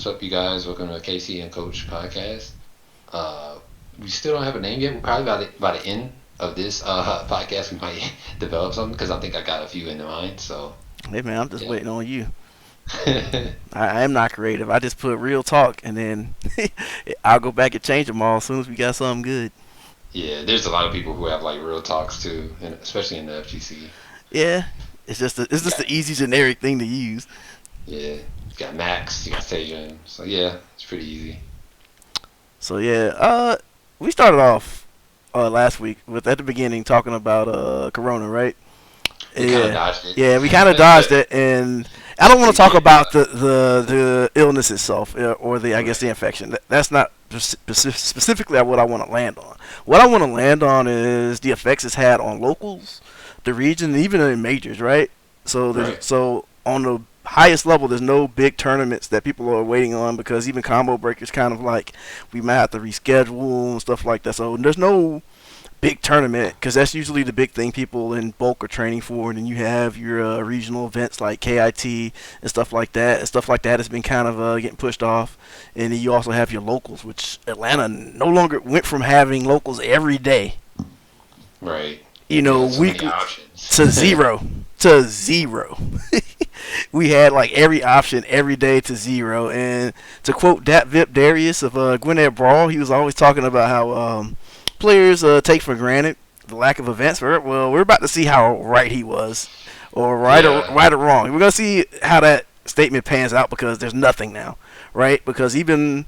What's up, you guys? Welcome to Casey and Coach podcast. Uh, we still don't have a name yet. We're probably by the end of this podcast, we might develop something because I think I got a few in mind. So, Hey man, I'm just yeah. waiting on you. I am not creative. I just put real talk and then I'll go back and change them all as soon as we got something good. Yeah, there's a lot of people who have like real talks too, and especially in the FGC. Yeah, it's just the Got easy generic thing to use. yeah, you got Max, you got Tejan. So yeah, it's pretty easy. So yeah, we started off last week with at the beginning talking about Corona, right? We kind of Yeah, dodged it, yeah, we kind of dodged but it, and I don't want we to talk did. about the illness itself or the I guess the Right, infection. That's not specifically what I want to land on. What I want to land on is the effects it's had on locals, the region, and even in majors, right? right. So on the highest level, there's no big tournaments that people are waiting on because even combo breakers kind of like we might have to reschedule and stuff like that. So there's no big tournament because that's usually the big thing people in bulk are training for. And then you have your regional events like KIT and stuff like that. And stuff like that has been kind of getting pushed off. And then you also have your locals, which Atlanta no longer went from having locals every day, Right. So many weekly options. to zero. To zero. We had like every option every day to zero. And to quote Dat Vip Darius of Gwinnett Brawl, he was always talking about how players take for granted the lack of events. Well, we're about to see how right he was, or Yeah, right or wrong. We're gonna see how that statement pans out because there's nothing now, right? Because even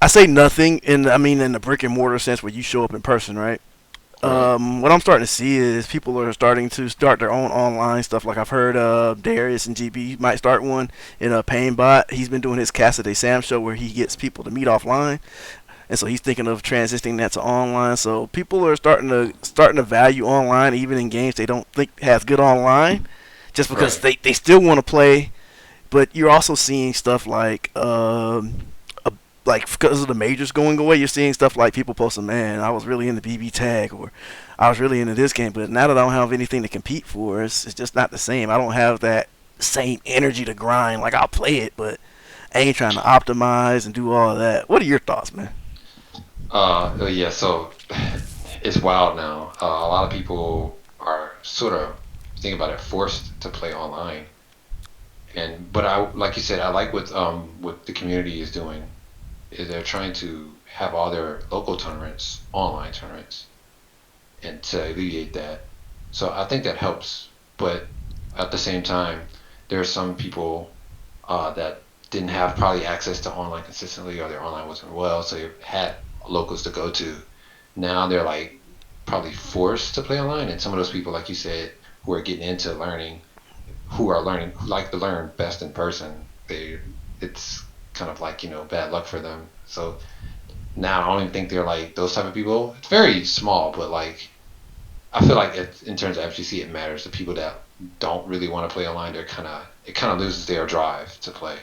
I say nothing in I mean in the brick and mortar sense where you show up in person, right? right. What I'm starting to see is people are starting to start their own online stuff. Like I've heard Darius and GB might start one in a Pain Bot. He's been doing his Casa de Sam show where he gets people to meet offline, and so he's thinking of transitioning that to online. So people are starting to value online even in games they don't think has good online, just because Right. they still want to play. But you're also seeing stuff like because of the majors going away, you're seeing stuff like people posting, "Man, I was really into BB Tag," or "I was really into this game," but now that I don't have anything to compete for, it's just not the same. I don't have that same energy to grind. Like I'll play it, but I ain't trying to optimize and do all of that. What are your thoughts, man? Yeah, so it's wild now. A lot of people are sort of think about it forced to play online, and but I like you said, I like what the community is doing is they're trying to have all their local tournaments online tournaments and to alleviate that. So I think that helps, but at the same time, there are some people that didn't have probably access to online consistently or their online wasn't well, so they had locals to go to. Now they're like probably forced to play online, and some of those people, like you said, who are getting into learning, who are learning, who like to learn best in person, they it's kind of like bad luck for them. So now I don't even think they're like those type of people. It's very small, but like I feel like in terms of FGC, it matters. The people that don't really want to play online, it kind of loses their drive to play.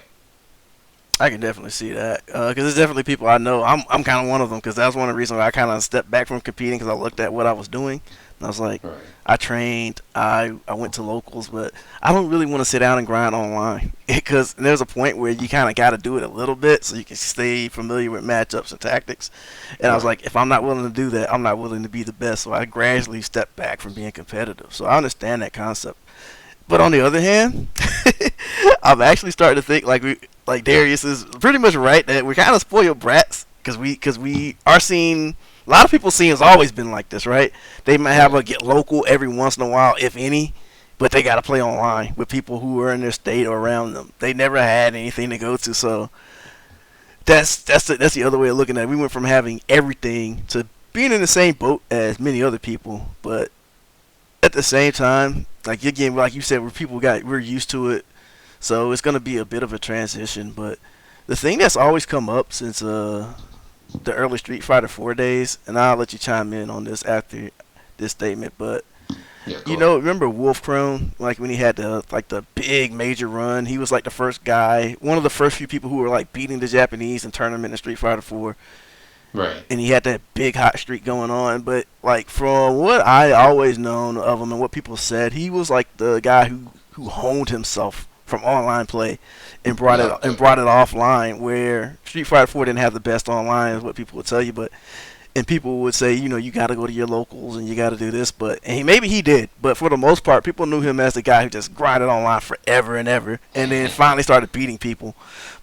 I can definitely see that because there's definitely people I know. I'm kind of one of them because that was one of the reasons why I kind of stepped back from competing because I looked at what I was doing and I was like, Right, I trained, I went to locals, but I don't really want to sit down and grind online because there's a point where you kind of got to do it a little bit so you can stay familiar with matchups and tactics. And I was right, like, if I'm not willing to do that, I'm not willing to be the best. So I gradually stepped back from being competitive. So I understand that concept. But on the other hand, I'm actually starting to think like Darius is pretty much right that we're kind of spoiled brats because we are seeing a lot of people seeing it's always been like this, right? They might have right. a get local every once in a while, if any, but they got to play online with people who are in their state or around them. They never had anything to go to, so that's the other way of looking at it. We went from having everything to being in the same boat as many other people, but at the same time, like your game, like you said, where we're used to it, so it's gonna be a bit of a transition. But the thing that's always come up since the early Street Fighter 4 days, and I'll let you chime in on this after this statement, but Yeah, go ahead. remember Wolf Crone, like when he had the big major run, he was like the first guy, one of the first few people who were like beating the Japanese in tournament in Street Fighter 4, Right, and he had that big hot streak going on. But like from what I always known of him and what people said, he was like the guy who honed himself from online play Yep. and brought it offline. Where Street Fighter 4 didn't have the best online, is what people would tell you, but and people would say, you know, you got to go to your locals and you got to do this, but and maybe he did, but for the most part, people knew him as the guy who just grinded online forever and ever, and then finally started beating people.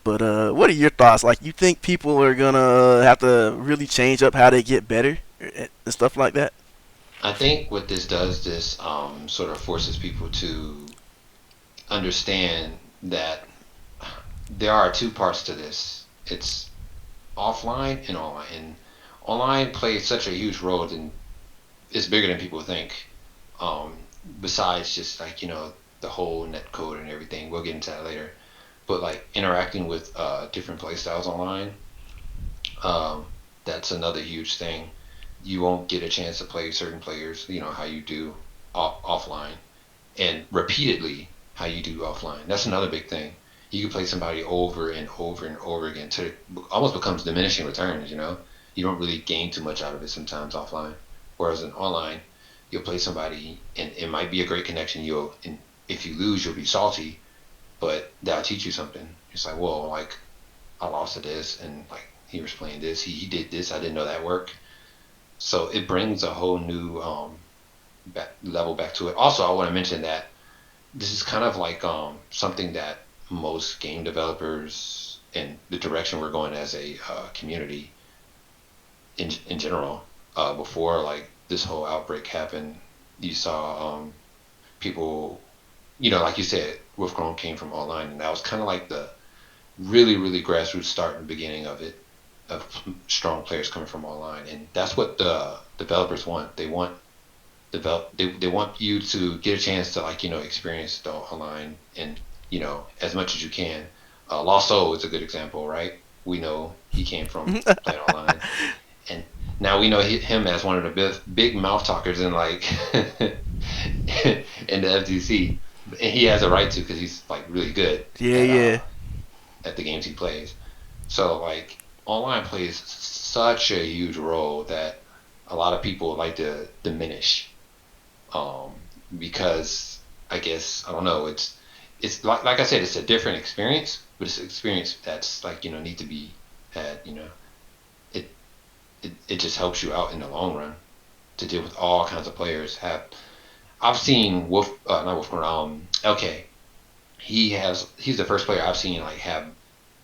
But what are your thoughts? Like, you think people are gonna have to really change up how they get better and stuff like that? I think what this does, this sort of forces people to understand that there are two parts to this. It's offline and online. And online plays such a huge role, and it's bigger than people think. Um, Besides just like, the whole net code and everything, we'll get into that later. But like interacting with different play styles online, um, that's another huge thing. You won't get a chance to play certain players, how you do offline, and repeatedly how you do offline. That's another big thing. You can play somebody over and over and over again to it almost becomes diminishing returns. You don't really gain too much out of it sometimes offline. Whereas in online, you'll play somebody and it might be a great connection. And if you lose, you'll be salty, but that'll teach you something. It's like, whoa, like I lost to this, and like he was playing this, he did this, I didn't know that worked. So it brings a whole new level back to it. Also, I want to mention that this is kind of like something that most game developers and the direction we're going as a community in general. Before like this whole outbreak happened, you saw people, like you said, Wolfcrone came from online, and that was kind of like the really really grassroots start and beginning of it, of strong players coming from online, and that's what the developers want. They want you to get a chance to like experience the online and as much as you can. Lost Soul is a good example, right? We know he came from playing online, and now we know him as one of the big mouth talkers in like in the FTC, and he has a right to because he's like really good Yeah, yeah. at the games he plays. So like online plays such a huge role that a lot of people like to diminish, um, because I guess I don't know. It's like I said, it's a different experience, but it's an experience that's like need to be had. It it just helps you out in the long run to deal with all kinds of players. I've seen not Wolf, LK. He's the first player I've seen like have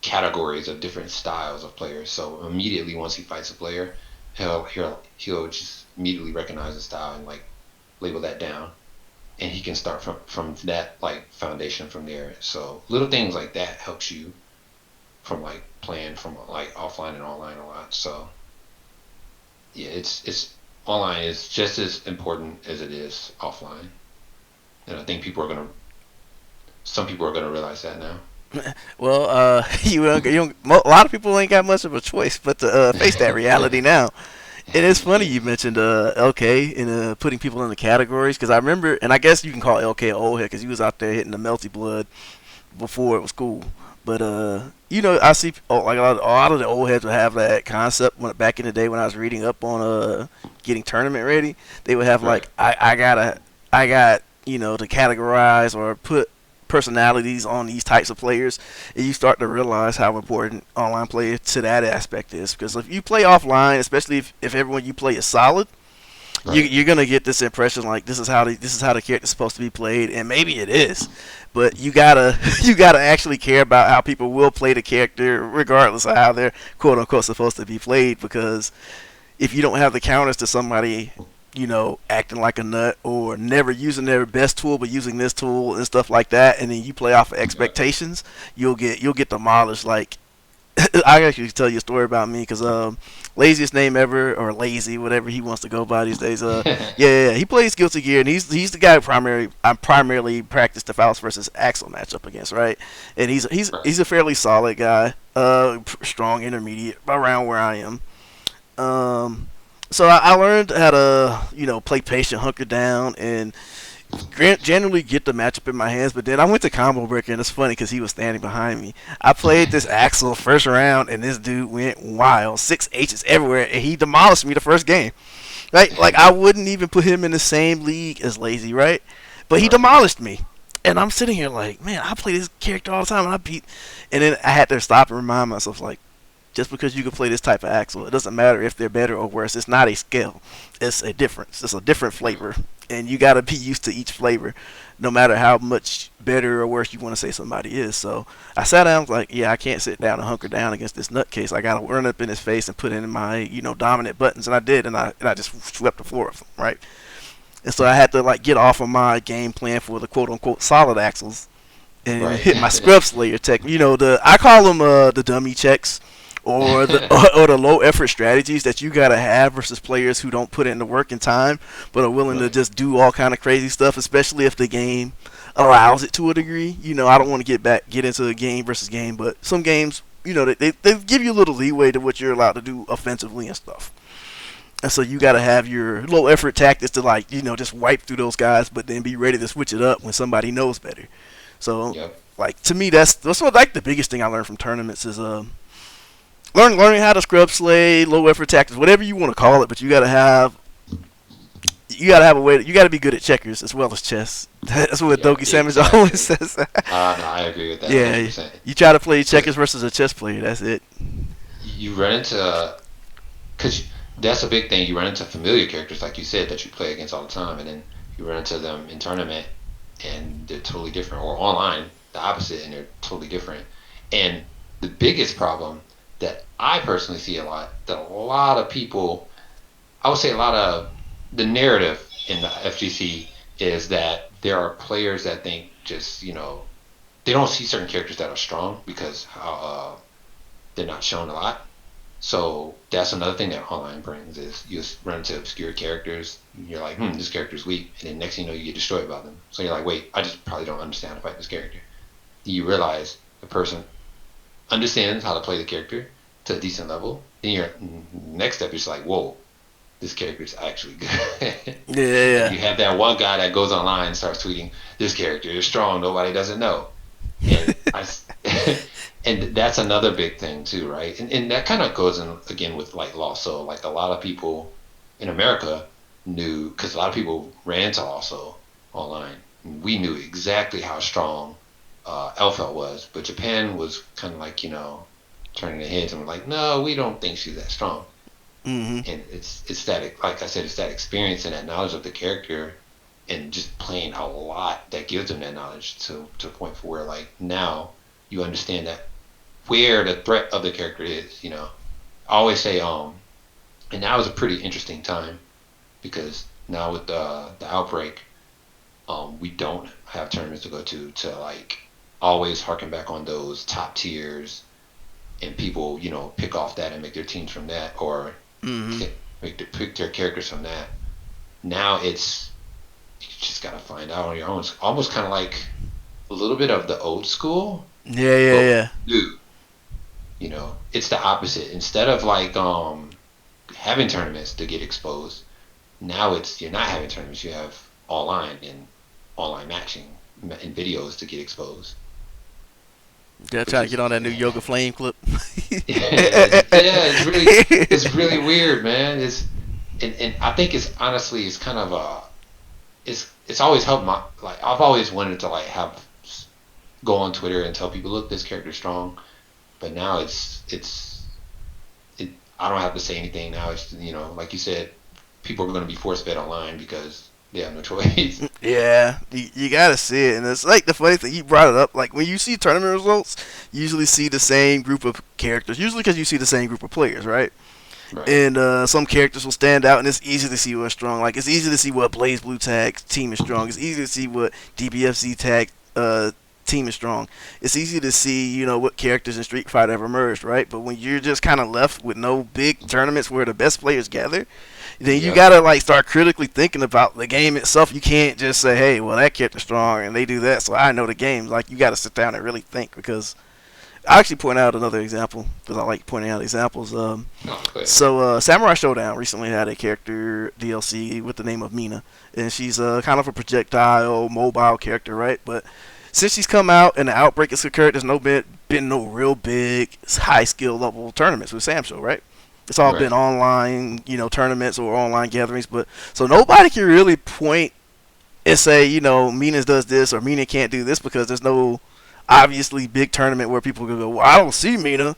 categories of different styles of players. So immediately once he fights a player, he'll just immediately recognize the style and like label that down, and he can start from that like foundation from there. So little things like that helps you from like playing from like offline and online a lot. So yeah, it's online is just as important as it is offline, and I think some people are gonna realize that now. Well, a lot of people ain't got much of a choice but to face that reality now. And it's funny Yeah, you mentioned LK and putting people in the categories, because I remember, and I guess you can call LK old head because he was out there hitting the melty blood before it was cool. But I see like a lot of the old heads would have that concept back in the day when I was reading up on getting tournament ready. They would have right. like I got to categorize or put personalities on these types of players, and you start to realize how important online play to that aspect is. Because if you play offline, especially if everyone you play is solid, Right. you're gonna get this impression like this is how the character's supposed to be played, and maybe it is, but you gotta you gotta actually care about how people will play the character regardless of how they're quote unquote supposed to be played. Because if you don't have the counters to somebody acting like a nut or never using their best tool but using this tool and stuff like that, and then you play off of Exactly. expectations, you'll get demolished. Like I actually tell you a story about me because laziest name ever, or lazy, whatever he wants to go by these days. Yeah, he plays Guilty Gear, and he's the guy I primarily practice the Faust versus Axel matchup against, right? And Right. he's a fairly solid guy, strong intermediate, around where I am. Um, so I learned how to play patient, hunker down, and generally get the matchup in my hands. But then I went to Combo Breaker, and it's funny because he was standing behind me. I played this Axel first round, and this dude went wild, 6 H's everywhere, and he demolished me the first game. Right, like I wouldn't even put him in the same league as Lazy, right? But he Right. demolished me. And I'm sitting here like, man, I play this character all the time, and and then I had to stop and remind myself like, just because you can play this type of Axel, it doesn't matter if they're better or worse. It's not a skill. It's a difference. It's a different Right. flavor, and you got to be used to each flavor, no matter how much better or worse you want to say somebody is. So I sat down, was like, yeah, I can't sit down and hunker down against this nutcase. I got to run up in his face and put in my dominant buttons, and I did, and I just swept the floor of them, right? And so I had to like get off of my game plan for the quote unquote solid axles and Right. hit my scrub slayer tech. The I call them the dummy checks or the or the low effort strategies that you gotta have versus players who don't put in the work and time but are willing to Right. just do all kind of crazy stuff, especially if the game allows it to a degree. I don't want to get into a game versus game, but some games, they give you a little leeway to what you're allowed to do offensively and stuff. And so you got to have your low effort tactics to like just wipe through those guys, but then be ready to switch it up when somebody knows better. So Yep. like to me, that's what like the biggest thing I learned from tournaments is learning how to scrub slay, low effort tactics, whatever you want to call it. But you gotta have a way. You gotta be good at checkers as well as chess. That's what Yep. Doki Savage always Exactly. says. No, I agree with that Yeah, 100%. you try to play Because checkers versus a chess player. That's it. you run into, because that's a big thing. You run into familiar characters, like you said, that you play against all the time, and then you run into them in tournament, and they're totally different, or online, the opposite, and they're totally different. And the biggest problem that I personally see a lot, that a lot of people, I would say a lot of the narrative in the FGC is that there are players that think just, they don't see certain characters that are strong because how they're not shown a lot. So that's another thing that online brings is you just run into obscure characters. You're like, this character's weak, and then next thing you know, you get destroyed by them. So you're like, wait, I just probably don't understand how to fight this character. You realize the person understands how to play the character to a decent level. Then your next step is like, whoa, this character's actually good. Yeah, And yeah, you have that one guy that goes online and starts tweeting, this character is strong, nobody doesn't know. And I, and that's another big thing too, right? And that kind of goes in again with like Lasso. Like a lot of people in America knew, because a lot of people ran into Lasso online. We knew exactly how strong Elfelt was, but Japan was kind of like turning their heads and were like, no, we don't think she's that strong. yeah. And it's that, like I said, it's that experience and that knowledge of the character and just playing a lot that gives them that knowledge to a point for where like now you understand that where the threat of the character is. I always say and now is a pretty interesting time because now with the outbreak, we don't have tournaments to go to like always harken back on those top tiers and people pick off that and make their teams from that or Mm-hmm. pick their characters from that. Now it's you just gotta find out on your own. It's almost kind of like a little bit of the old school, Yeah, yeah, but yeah. new. It's the opposite. Instead of like having tournaments to get exposed, now it's you're not having tournaments. You have online matching and videos to get exposed, Yeah, which trying to is get on that new Yoga Flame clip. it's really weird, man. And I think it's honestly it's kind of it's always helped my like I've always wanted to like have go on Twitter and tell people, look, this character's strong. But now it. I don't have to say anything now. It's like you said, people are going to be force fed online because they have no choice. Yeah, you gotta see it, and it's like the funny thing you brought it up. Like when you see tournament results, you usually see the same group of characters. Usually because you see the same group of players, right? Right. And some characters will stand out, and it's easy to see what's strong. Like it's easy to see what Blaze Blue Tag team is strong. It's easy to see what DBFZ Tag team is strong. It's easy to see what characters in Street Fighter have emerged, right? But when you're just kind of left with no big tournaments where the best players gather, then you Yep. gotta like start critically thinking about the game itself. You can't just say, "Hey, well that character's strong and they do that, so I know the game." Like you gotta sit down and really think because I actually point out another example because I like pointing out examples. No, good. So Samurai Showdown recently had a character DLC with the name of Mina, and she's kind of a projectile mobile character, right? But since she's come out and the outbreak has occurred, there's been no real big high skill level tournaments with Sam Show, right? It's all been Right. online, tournaments or online gatherings, but so nobody can really point and say, Minas does this or Mina can't do this because there's no obviously big tournament where people can go, well, I don't see Mina,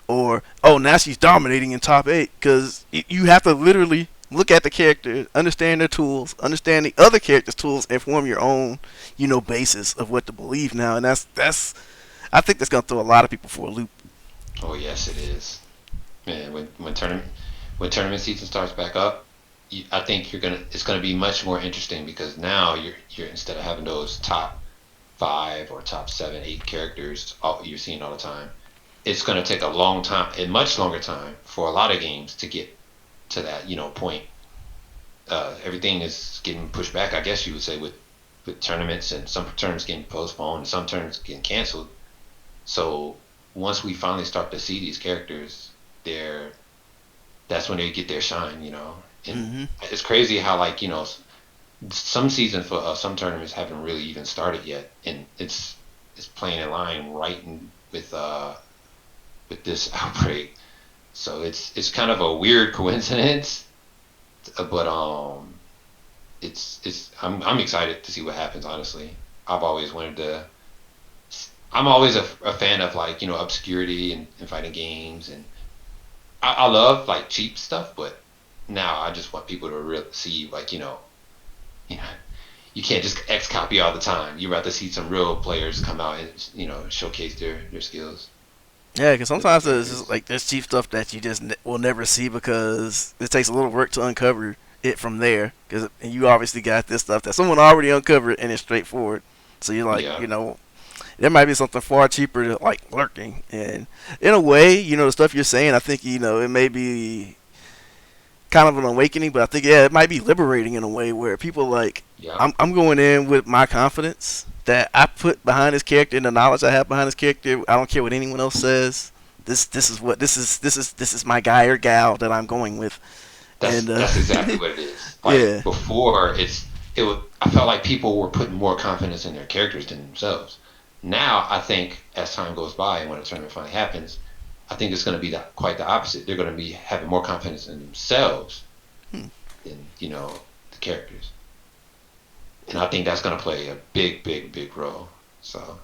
or oh, now she's dominating in top eight, because you have to literally look at the character, understand their tools, understand the other characters' tools, and form your own, basis of what to believe now, and that's I think that's gonna throw a lot of people for a loop. Oh yes, it is. Man, when tournament season starts back up, I think it's gonna be much more interesting because now you're instead of having those top five or top seven, eight characters you're seeing all the time, it's gonna take a long time, a much longer time for a lot of games to get to that point. Everything is getting pushed back, I guess you would say, with tournaments and some tournaments getting postponed and some tournaments getting canceled. So once we finally start to see these characters, they're that's when they get their shine. And Hmm. it's crazy how like some season for some tournaments haven't really even started yet, and it's playing in line right with this outbreak. So it's kind of a weird coincidence, but I'm excited to see what happens. Honestly, I've always wanted to. I'm always a fan of like obscurity and fighting games, and I love like cheap stuff, but now I just want people to really see like you know you can't just X copy all the time. You rather see some real players come out and showcase their skills Yeah, because with their sometimes there's just characters. like there's cheap stuff that you just will never see because it takes a little work to uncover it from there. Because you obviously got this stuff that someone already uncovered and it's straightforward. So you're like, Yeah, there might be something far cheaper to like lurking. And in a way, the stuff you're saying, I think it may be kind of an awakening, but I think it might be liberating in a way where people like yeah, I'm going in with my confidence that I put behind this character and the knowledge I have behind this character. I don't care what anyone else says. This is my guy or gal that I'm going with, and that's exactly what it is. Like yeah, before, I felt like people were putting more confidence in their characters than themselves. Now I think as time goes by and when the tournament finally happens, I think it's going to be quite the opposite. They're going to be having more confidence in themselves hmm. than the characters, and I think that's going to play a big, big, big role. So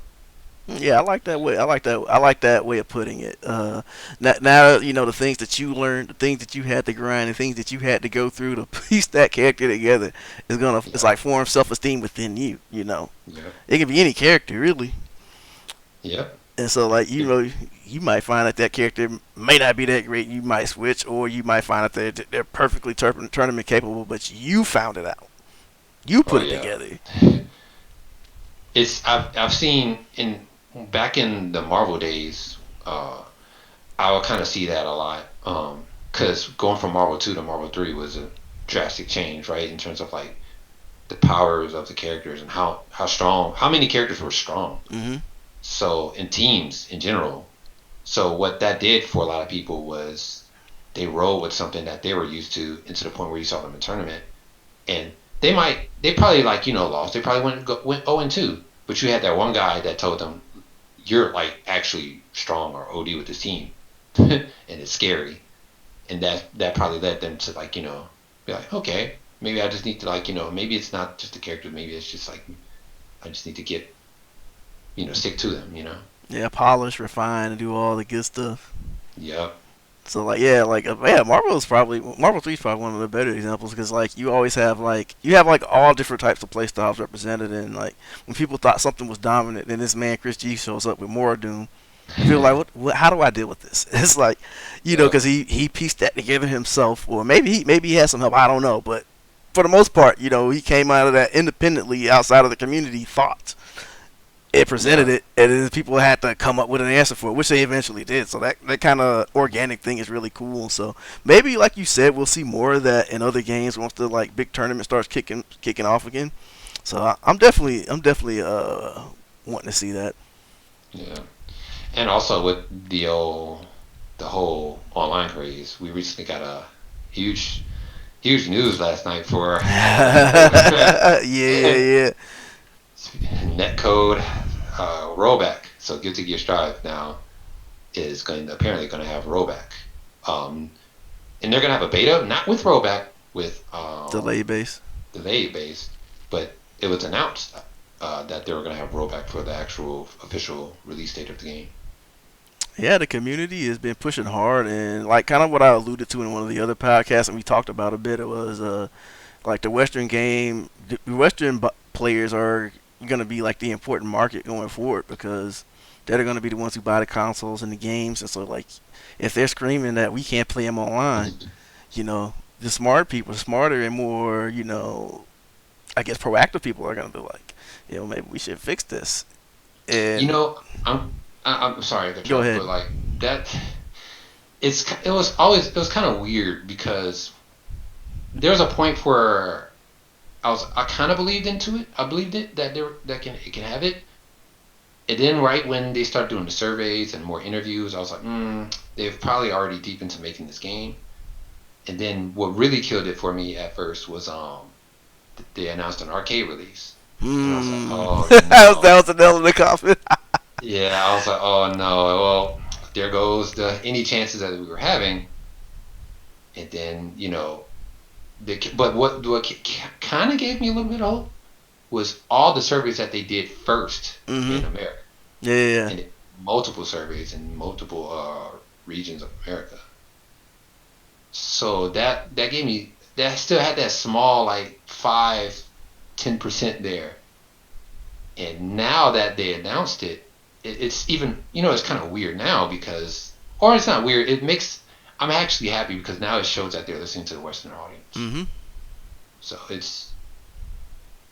Yeah, I like that way. I like that. I like that way of putting it. Now the things that you learned, the things that you had to grind, the things that you had to go through to piece that character together is gonna. It's yeah, like form self-esteem within you. yeah, It can be any character really, yep, and so like it, you might find that character may not be that great. You might switch, or you might find that they're perfectly tournament capable, but you found it out. You oh put it yeah. together. I've seen in back in the Marvel days, I would kind of see that a lot. Because going from Marvel 2 to Marvel 3 was a drastic change, right? In terms of like the powers of the characters and how many characters were strong. Hmm. So in teams in general. So what that did for a lot of people was they rolled with something that they were used to, and to the point where you saw them in tournament, and they probably like lost. They probably went 0-2, but you had that one guy that told them you're like actually strong or OD with this team, and it's scary, and that probably led them to like be like, okay, maybe I just need to like maybe it's not just the character, maybe it's just like I just need to get stick to them. Yeah, polish, refine, and do all the good stuff. Yep. So like yeah, yeah, Marvel 3 is probably one of the better examples because like you have like all different types of play styles represented, and like when people thought something was dominant, then this man Chris G shows up with more Doom. And people are like, what? How do I deal with this? It's like, Yep. because he pieced that together himself, or maybe he had some help. I don't know, but for the most part, he came out of that independently, outside of the community thought. It presented Yep. it, and then people had to come up with an answer for it, which they eventually did. So that kind of organic thing is really cool. So maybe, like you said, we'll see more of that in other games once the like big tournament starts kicking off again. So I'm definitely wanting to see that. Yeah. And also with the whole online craze, we recently got a huge huge news last night for Yeah, yeah, yeah. netcode rollback. So Guilty Gear Strive now is apparently going to have rollback, um, and they're going to have a beta not with rollback, with Delay base. delay based, but it was announced that they were going to have rollback for the actual official release date of the game. Yeah, the community has been pushing hard, and like kind of what I alluded to in one of the other podcasts, and we talked about a bit. It was like the Western game, the Western players are going to be like the important market going forward because they're going to be the ones who buy the consoles and the games, and so like if they're screaming that we can't play them online, you know, the smart people, smarter and more, I guess proactive people are going to be like, maybe we should fix this. You And know, I'm sorry to cut you go off, ahead. but like that, it was kind of weird because there was a point where I kind of believed into it. I believed it that it can have it. And then right when they started doing the surveys and more interviews, I was like, they've probably already deep into making this game. And then what really killed it for me at first was they announced an arcade release, and I was like, oh That no, was a nail in the coffin. yeah, I was like, oh no, well there goes the any chances that we were having. And then but what kind of gave me a little bit of hope was all the surveys that they did first hmm in America, Yeah, yeah, yeah. and multiple surveys in multiple regions of America. So that gave me that still had that small like 5-10% there. And now that they announced it's even it's kind of weird now because or it's not weird. It makes I'm actually happy because now it shows that they're listening to the Western audience. hmm So it's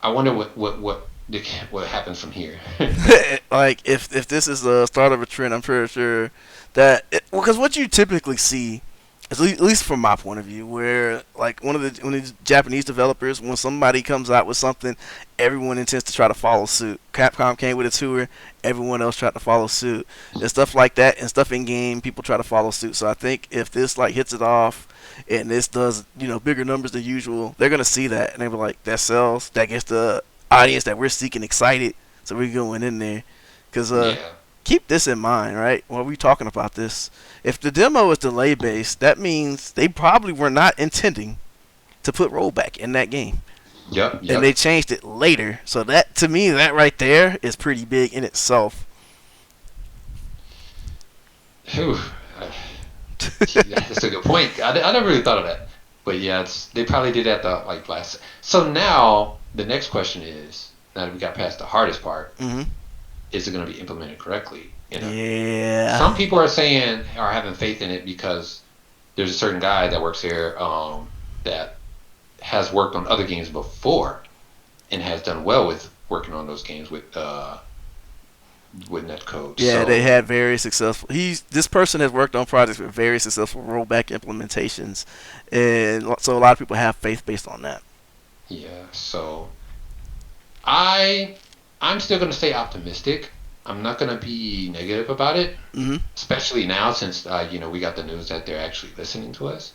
I wonder what happens from here. Like if this is the start of a trend, I'm pretty sure that because what you typically see, at least from my point of view, where like one of the Japanese developers, when somebody comes out with something, everyone intends to try to follow suit. Capcom came with a tour, everyone else tried to follow suit, and stuff like that, and stuff in game, people try to follow suit. So I think if this like hits it off, and this does bigger numbers than usual, they're gonna see that and they'll be like, that sells, that gets the audience that we're seeking excited, so we're going in there. Because Yeah. keep this in mind, right? While we're talking about this, if the demo is delay based, that means they probably were not intending to put rollback in that game, Yep. and they Yep. changed it later. So that to me, that right there is pretty big in itself. Whew. That's a good point. I never really thought of that. But yeah, they probably did that the like last. So now the next question is, now that we got past the hardest part, hmm is it going to be implemented correctly? Yeah. Some people are having faith in it because there's a certain guy that works here that has worked on other games before and has done well with working on those games with netcode. Yeah, they So had very successful. This person has worked on projects with very successful rollback implementations, and so a lot of people have faith based on that. yeah, so I I'm still going to stay optimistic. I'm not going to be negative about it, hmm especially now since we got the news that they're actually listening to us.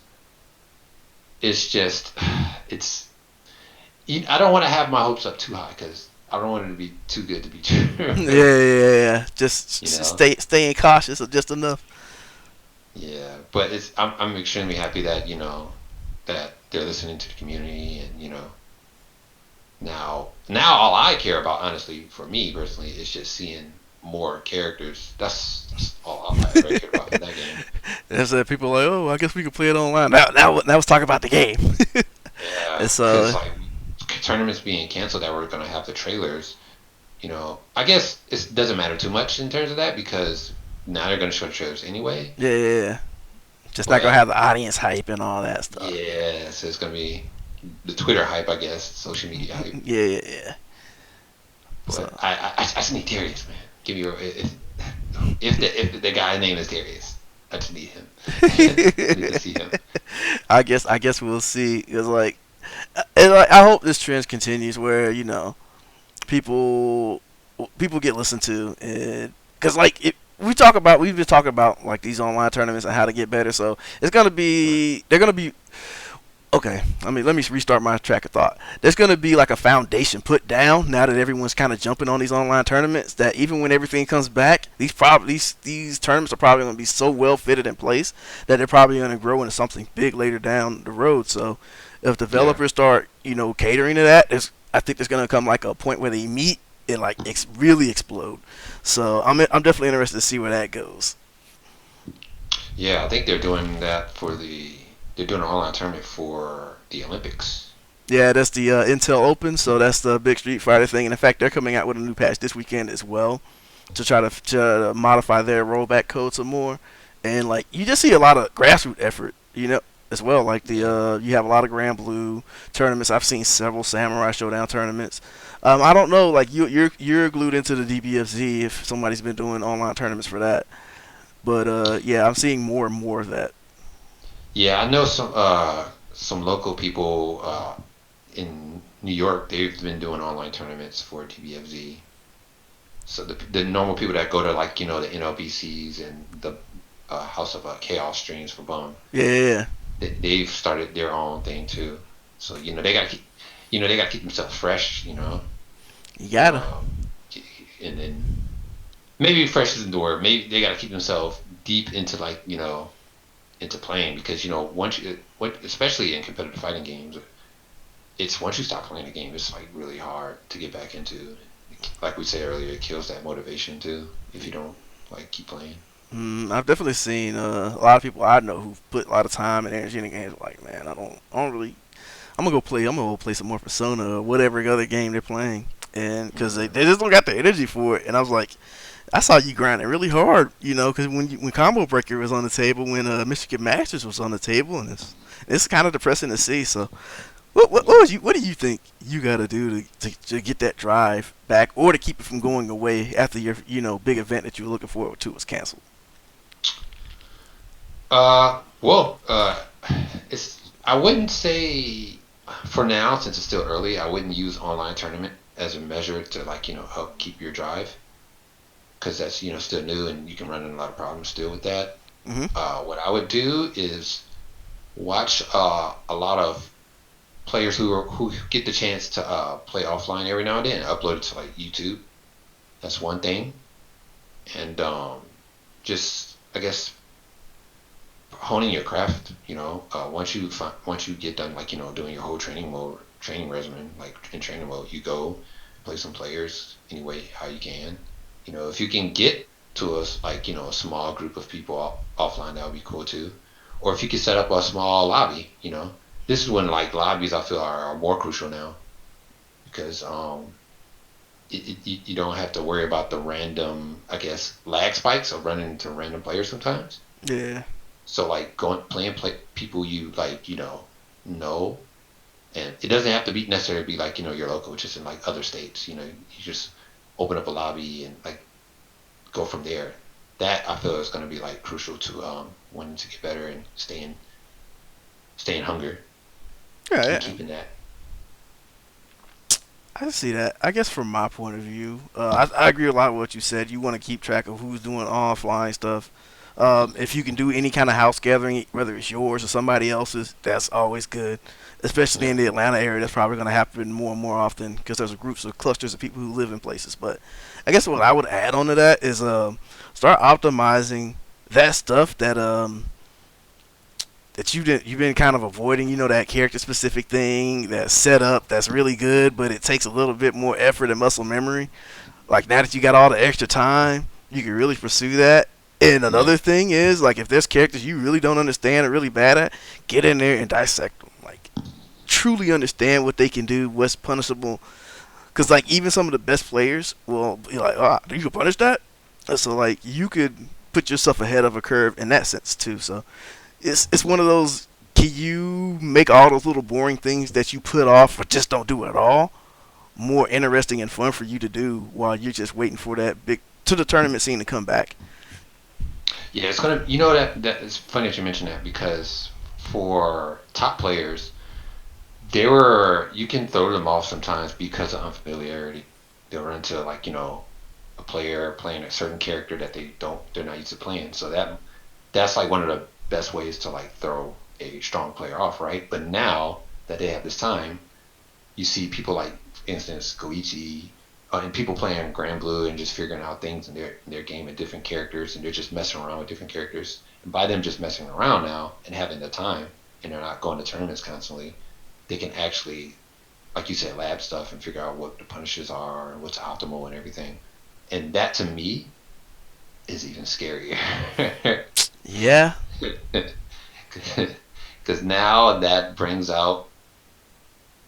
It's just it's I don't want to have my hopes up too high because I don't want it to be too good to be Yeah, true. yeah, yeah, yeah. Just you know. staying cautious is just enough. Yeah, but I'm extremely happy that that they're listening to the community and now all I care about honestly for me personally is just seeing more characters. That's all I ever cared about in that game. And so people are like, oh, I guess we can play it online. Now was talking about the game. Yeah, And so because like tournaments being canceled that were gonna have the trailers. I guess it doesn't matter too much in terms of that because now they're gonna show the trailers anyway. yeah, yeah, yeah. Just not gonna But have the audience hype and all that stuff. yeah, so it's gonna be the Twitter hype, I guess, social media hype. Yeah, yeah, yeah. So But I just need Darius, man. Give me if the guy name is Darius, I just need him. I need to see him. I guess we'll see. Cause like I hope this trend continues where people people get listened to, and because we've been talking about like these online tournaments and how to get better. So it's gonna Right. be they're gonna be okay. I mean, let me restart my track of thought. There's gonna be like a foundation put down now that everyone's kind of jumping on these online tournaments. That even when everything comes back, these tournaments are probably gonna be so well fitted in place that they're probably gonna grow into something big later down the road. So if Yeah. developers start catering to that, I think there's gonna come like a point where they meet and like really explode. So I'm definitely interested to see where that goes. Yeah, I think they're doing that for they're doing an online tournament for the Olympics. Yeah, that's the Intel Open, so that's the big Street Fighter thing. And in fact, they're coming out with a new patch this weekend as well to try to modify their rollback code some more. And like you just see a lot of grassroots effort, as well. Like the Yeah. you have a lot of Grand Blue tournaments. I've seen several Samurai Showdown tournaments. I don't know, like you're glued into the DBFZ if somebody's been doing online tournaments for that. But yeah, I'm seeing more and more of that. Yeah, I know some local people in New York. They've been doing online tournaments for TBFZ. So the normal people that go to like the NLBCs and the House of Chaos streams for Bum, Yeah, they've started their own thing too. So they got to keep themselves fresh. you gotta. Um, and then maybe fresh isn't the word. Maybe they got to keep themselves deep into like into playing because once especially in competitive fighting games, it's once you stop playing the game, it's like really hard to get back into. Like we said earlier, it kills that motivation too if you don't like keep playing. I've definitely seen a lot of people I know who've put a lot of time and energy in the games. Like, man, I don't really. I'm gonna go play. I'm gonna go play some more Persona or whatever other game they're playing, and because Hmm. they just don't got the energy for it. And I was like, I saw you grinding really hard, because when Combo Breaker was on the table, when Michigan Masters was on the table, and it's kind of depressing to see. So, what do you think you got to do to get that drive back, or to keep it from going away after your big event that you were looking forward to was canceled? Well, it's I wouldn't say for now since it's still early. I wouldn't use online tournament as a measure to like help keep your drive because that's still new and you can run into a lot of problems still with that. Hmm. What I would do is watch a lot of players who get the chance to play offline every now and then, upload it to like YouTube. That's one thing, and just I guess honing your craft. Once you get done like doing your whole training regimen, like in training mode, you go play some players any way how you can. If you can get to us like a small group of people offline, that would be cool too. Or if you could set up a small lobby. This is when like lobbies I feel are more crucial now because you don't have to worry about the random I guess lag spikes of running into random players sometimes. Yeah. So like going playing people you like know, and it doesn't have to be necessarily be like your local, just in like other states. You just open up a lobby and like go from there. That I feel is going to be like crucial to wanting to get better and staying hunger Yeah, and yeah. keeping that. I see that. I guess from my point of view, I agree a lot with what you said. You want to keep track of who's doing offline stuff. If you can do any kind of house gathering, whether it's yours or somebody else's, that's always good. Especially Yeah. in the Atlanta area, that's probably going to happen more and more often because there's groups of clusters of people who live in places. But I guess what I would add on to that is start optimizing that stuff that you've been kind of avoiding, that character specific thing, that setup that's really good, but it takes a little bit more effort and muscle memory. Like now that you got all the extra time, you can really pursue that. And Yeah. another thing is like if there's characters you really don't understand or really bad at, get in there and dissect them. Like truly understand what they can do, what's punishable. Because like even some of the best players will be like, "Oh, you can punish that." So like you could put yourself ahead of a curve in that sense too. So it's one of those. Can you make all those little boring things that you put off or just don't do at all more interesting and fun for you to do while you're just waiting for that big to the tournament scene to come back? Yeah, it's gonna. That it's funny that you mentioned that because for top players, you can throw them off sometimes because of unfamiliarity. They'll run into like a player playing a certain character that they're not used to playing. So that's like one of the best ways to like throw a strong player off, right? But now that they have this time, you see people like, for instance, Goichi, and people playing Grand Blue and just figuring out things in their game and different characters, and they're just messing around with different characters. And by them just messing around now and having the time, and they're not going to tournaments constantly, they can actually like you said, lab stuff and figure out what the punishes are and what's optimal and everything. And that to me is even scarier. Yeah. Because now that brings out,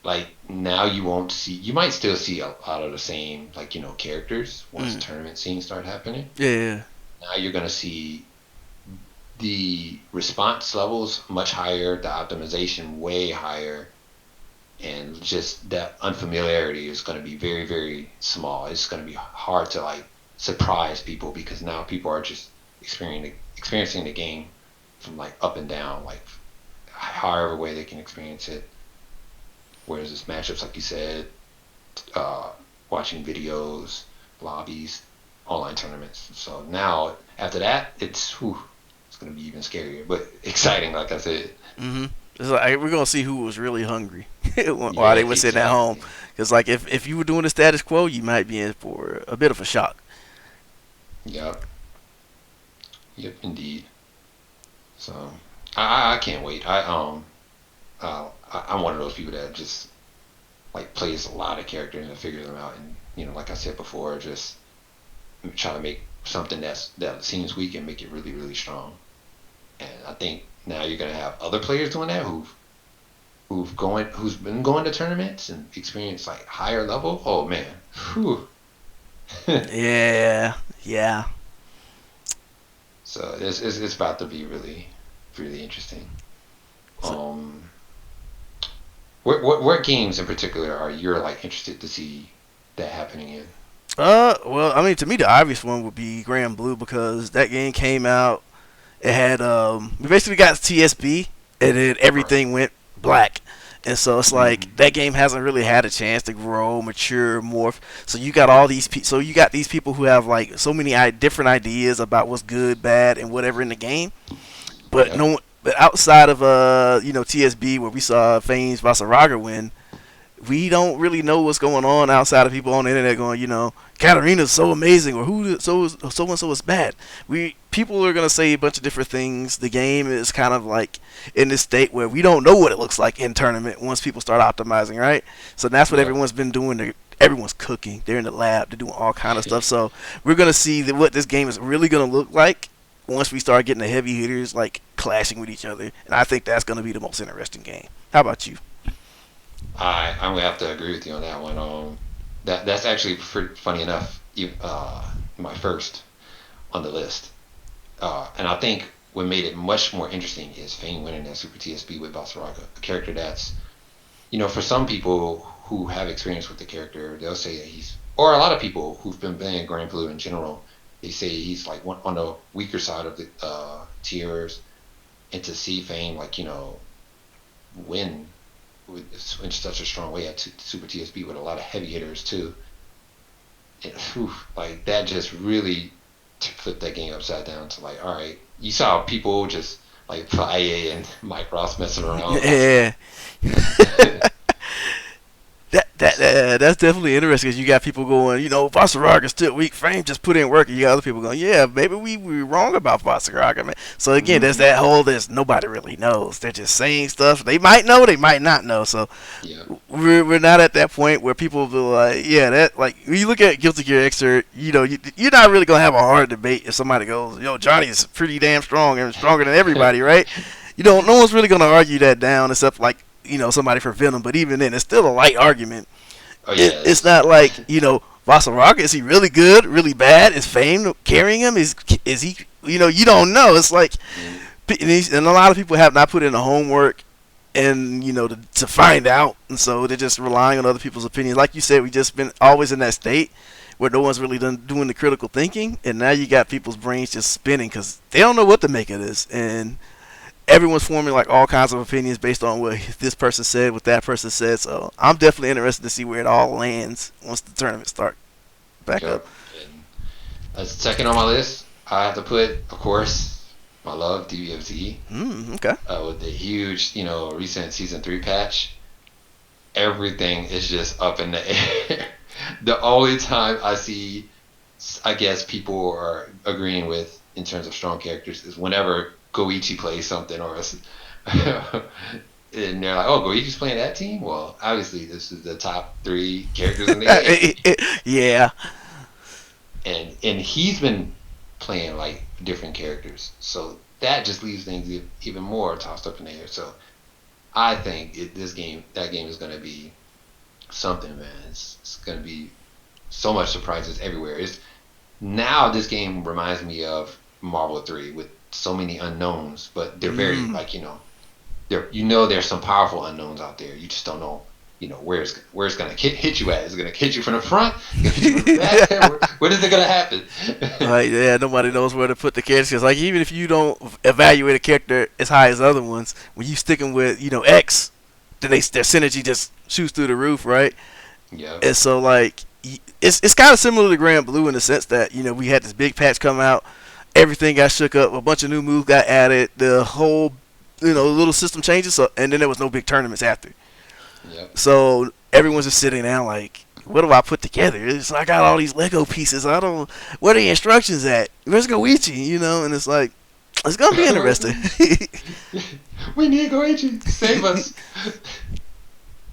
like, now you won't see, you might still see a lot of the same, like, characters once Mm. tournament scenes start happening. Yeah. Now you're going to see the response levels much higher, the optimization way higher, and just that unfamiliarity is going to be very, very small. It's going to be hard to like surprise people because now people are just experiencing the game from like up and down, like however way they can experience it. Whereas this matchups, like you said, uh, watching videos, lobbies, online tournaments. So now after that, it's going to be even scarier, but exciting, like I said. Mm-hmm. It's like we're gonna see who was really hungry while Yeah, they were sitting at home. exactly. Because like if you were doing the status quo, you might be in for a bit of a shock. Yep. Yep, indeed. So I can't wait. I'm one of those people that just like plays a lot of characters and figures them out, and like I said before, just try to make something that seems weak and make it really really strong. And I think now you're gonna have other players doing that who's been going to tournaments and experienced like higher level. Oh man, whew. Yeah. Yeah. So it's about to be really really interesting. So, Um, what games in particular are you like interested to see that happening in? well, I mean, to me, the obvious one would be Grand Blue because that game came out. It had we basically got TSB, and then Right. everything went black. And so it's like Hmm. that game hasn't really had a chance to grow, mature, morph. So you got all these, so you got these people who have like so many different ideas about what's good, bad, and whatever in the game. But Yep. no, but outside of TSB where we saw Fane's Vasaraga win, we don't really know what's going on outside of people on the internet going, Katarina's so amazing or who so and so is bad. We people are gonna say a bunch of different things. The game is kind of like in this state where we don't know what it looks like in tournament once people start optimizing, right? So that's what Yep. everyone's been doing. Everyone's cooking. They're in the lab. They're doing all kind of stuff. So we're gonna see what this game is really gonna look like once we start getting the heavy hitters like clashing with each other, and I think that's gonna be the most interesting game. How about you? I'm gonna have to agree with you on that one. That's actually funny enough. My first on the list. And I think what made it much more interesting is Fane winning that Super TSB with Basaraga, a character that's, for some people who have experience with the character, they'll say that or a lot of people who've been playing Grand Blue in general, they say he's like one on the weaker side of the tiers, and to see Fame like win in such a strong way at Super TSB with a lot of heavy hitters too, like that just really flipped that game upside down to like, all right, you saw people just like Faye and Mike Ross messing around. Yeah. That's definitely interesting because you got people going, Vasaraga still weak. Frame just put in work, and you got other people going, yeah, maybe we were wrong about Vasaraga, man. So again, there's Hmm. that whole there's nobody really knows. They're just saying stuff. They might know, they might not know. So Yeah, we're not at that point where people will be like, yeah, that like when you look at Guilty Gear Xrd, you're not really gonna have a hard debate if somebody goes, Johnny's pretty damn strong and stronger than everybody, right? No one's really gonna argue that down except like somebody for Venom, but even then, it's still a light argument. oh It's yes. not like Vasaraga. Is he really good, really bad? Is Fame carrying him? Is he? You don't know. It's like, Mm. and a lot of people have not put in the homework and to find out, and so they're just relying on other people's opinions. Like you said, we just been always in that state where no one's really done doing the critical thinking, and now you got people's brains just spinning because they don't know what to make of this, and everyone's forming like all kinds of opinions based on what this person said, what that person said. So I'm definitely interested to see where it all lands once the tournament start back up. Yep. And as second on my list, I have to put, of course, my love DBFZ Okay. with the huge, recent season 3 patch. Everything is just up in the air. The only time I see, I guess people are agreeing with in terms of strong characters is whenever Goichi plays something or And they're like, "Oh, Goichi's playing that team. Well, obviously, this is the top three characters in the game." Yeah. And he's been playing like different characters, so that just leaves things even more tossed up in the air. So I think this game, that game is going to be something, man. It's going to be so much surprises everywhere. It's now this game reminds me of Marvel 3 with so many unknowns, but they're very Mm. like there's some powerful unknowns out there. You just don't know where it's gonna hit you at. Is it gonna hit you from the front? Is it gonna hit you from the back? Where is it gonna happen? Like, yeah, nobody knows where to put the characters. Like, even if you don't evaluate a character as high as other ones, when you sticking with, X, then their synergy just shoots through the roof, right? Yeah. And so, like, it's kind of similar to Grand Blue in the sense that, we had this big patch come out, everything got shook up, a bunch of new moves got added, the whole, little system changes, so, and then there was no big tournaments after. Yep. So everyone's just sitting down like, what do I put together? It's like I got all these Lego pieces. I don't. Where are the instructions at? Where's Goichi? And it's like, it's gonna be interesting. We need Goichi. Save us.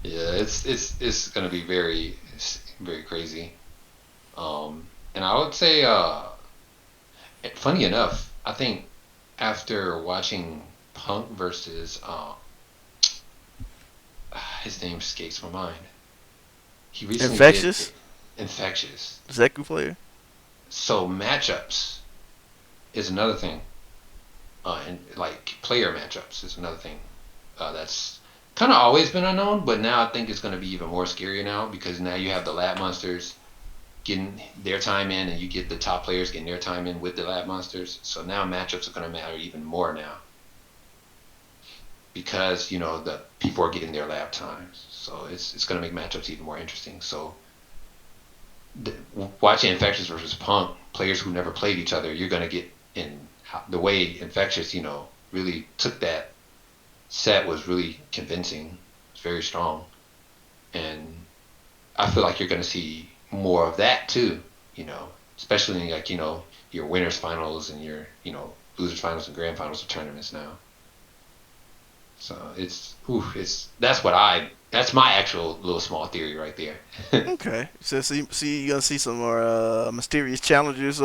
Yeah, it's gonna be very crazy. And I would say, funny enough, I think after watching Punk versus his name escapes my mind. He recently did Infectious Infectious. Zeku player. So matchups is another thing, and like player matchups is another thing that's kind of always been unknown, but now I think it's going to be even more scarier now because now you have the lab monsters getting their time in, and you get the top players getting their time in with the lab monsters. So now matchups are going to matter even more now because the people are getting their lab times. So it's going to make matchups even more interesting. So the, watching Infectious versus Punk, players who never played each other, you're going to get in the way Infectious, really took that set was really convincing. It's very strong, and I feel like you're going to see more of that too. Especially in like your winners finals and your losers finals and grand finals of tournaments now. So that's that's my actual little small theory right there. Okay, so you gonna see some more mysterious challengers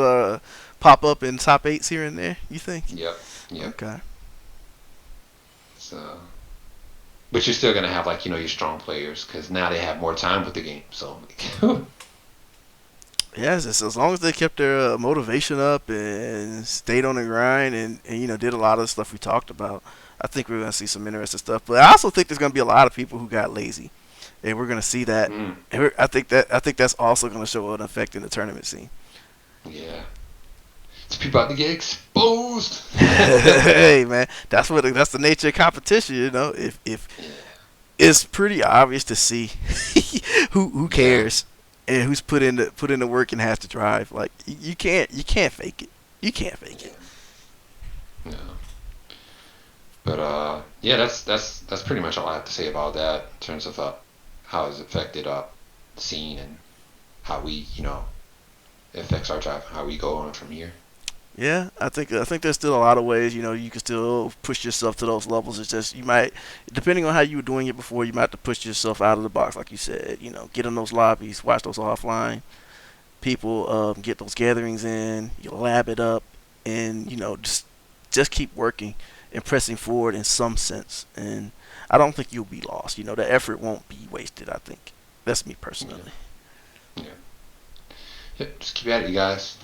pop up in top eights here and there. You think? Yep, yep. Okay. So, but you're still gonna have like your strong players because now they have more time with the game. So, Yeah, it's just as long as they kept their motivation up and stayed on the grind and did a lot of the stuff we talked about, I think we're gonna see some interesting stuff. But I also think there's gonna be a lot of people who got lazy, and we're gonna see that. mm, I think that's also gonna show an effect in the tournament scene. yeah, it's people about to get exposed. Hey man, that's the nature of competition. If Yeah, it's pretty obvious to see who yeah, cares and who's put in the work and has to drive. Like you can't fake it. You can't fake it. yeah, no. But yeah, that's pretty much all I have to say about that in terms of how it's affected the scene and how we it affects our drive, how we go on from here. Yeah, I think there's still a lot of ways you can still push yourself to those levels. It's just you might, depending on how you were doing it before, you might have to push yourself out of the box, like you said. Get in those lobbies, watch those offline people, get those gatherings in, you lab it up, and just keep working and pressing forward in some sense. And I don't think you'll be lost. The effort won't be wasted. I think that's me Yeah, personally. yeah, yeah. Just keep at it, you guys.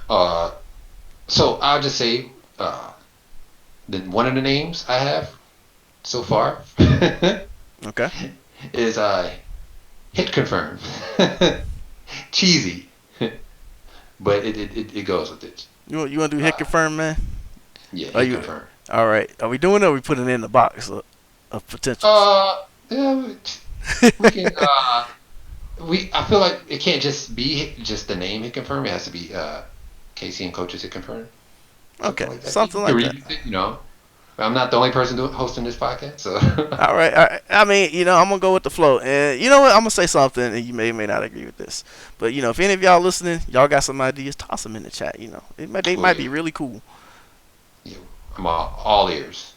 Uh, so I'll just say one of the names I have so far Okay. is hit confirm. Cheesy, but it goes with it. You want to do hit Uh, confirm, man? yeah, Are hit you confirm. all right? Are we doing it? Or are we putting it in the box of potentials? Yeah, we can. I feel like it can't just be just the name hit confirm. It has to be KC and coaches hit confirm. Something Okay, like that. something You can like that. reuse it. But I'm not the only person hosting this podcast, so All right, all right. I mean, I'm gonna go with the flow, and you know what? I'm gonna say something, and you may or may not agree with this, but if any of y'all listening, y'all got some ideas, toss them in the chat. They oh might yeah, be really cool. yeah. I'm all ears.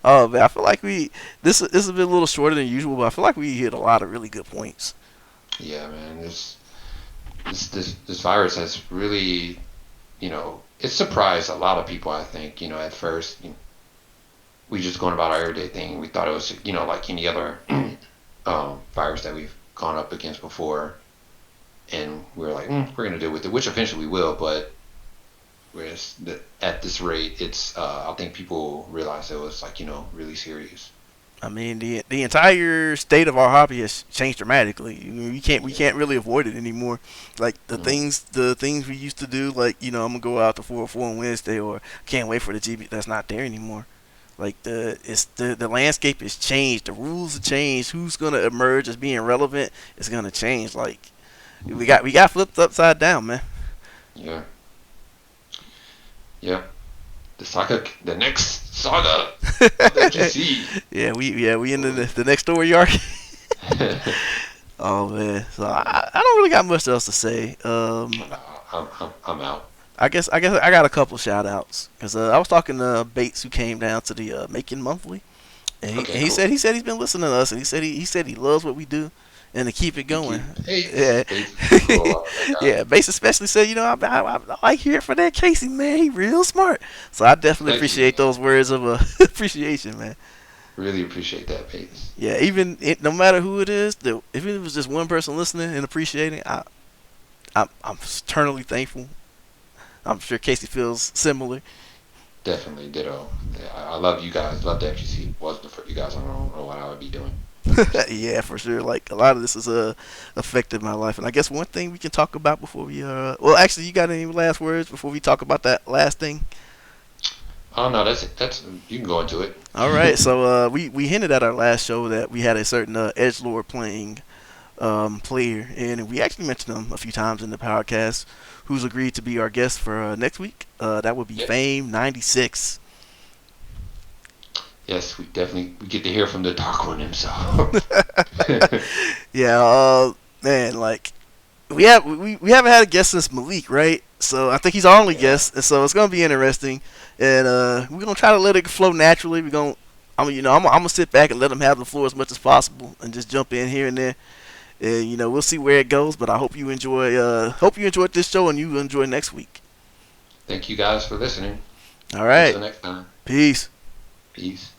Oh man, I feel like this has been a little shorter than usual, but I feel like we hit a lot of really good points. Yeah, man. This virus has really, it surprised a lot of people. I think, at first, we just going about our everyday thing. We thought it was, like any other virus that we've gone up against before, and we were like, we're gonna deal with it, which eventually we will. But whereas at this rate, it's I think people realize it was like really serious. I mean, the entire state of our hobby has changed dramatically. We Yeah. can't really avoid it anymore. Like Mm. the things we used to do, like I'm gonna go out to 404 on Wednesday, or can't wait for the GB. That's not there anymore. Like the landscape has changed. The rules have changed. Who's gonna emerge as being relevant is gonna change. Like we got flipped upside down, man. Yeah. Yeah. The next saga of the FGC. We in the next story arc. Oh man, so I don't really got much else to say. I'm out. I guess I got a couple shout outs because I was talking to Bates who came down to the Making Monthly, and he, Okay, and he cool. said he's been listening to us, and he said he loves what we do, and to keep it Thank going. you. Bates. Yeah, Bates is pretty cool. I love that guy. yeah. Bates especially said, I like hearing from that Casey man. He real smart. So I definitely Thank you, appreciate man. those words of appreciation, man. Really appreciate that, Bates. Yeah, no matter who it is, if it was just one person listening and appreciating, I'm eternally thankful. I'm sure Casey feels similar. Definitely ditto. Yeah, I love you guys. Love the FGC. If it wasn't for you guys, I don't know what I would be doing. Yeah, for sure. Like a lot of this has affected my life, and I guess one thing we can talk about before we well, actually, you got any last words before we talk about that last thing? Oh no, that's you can go into it. All right, so we hinted at our last show that we had a certain edge lord playing player, and we actually mentioned him a few times in the podcast. Who's agreed to be our guest for next week? That would be Yep. Fame 96. Yes, we get to hear from the Dark One himself. Yeah, man, like we haven't had a guest since Malik, right? So I think he's our only Yeah. guest, and so it's gonna be interesting. And we're gonna try to let it flow naturally. I'm gonna sit back and let him have the floor as much as possible, and just jump in here and there. And we'll see where it goes. But I hope you enjoy. Hope you enjoyed this show, and you enjoy next week. Thank you guys for listening. All Until right, next time. peace. Peace.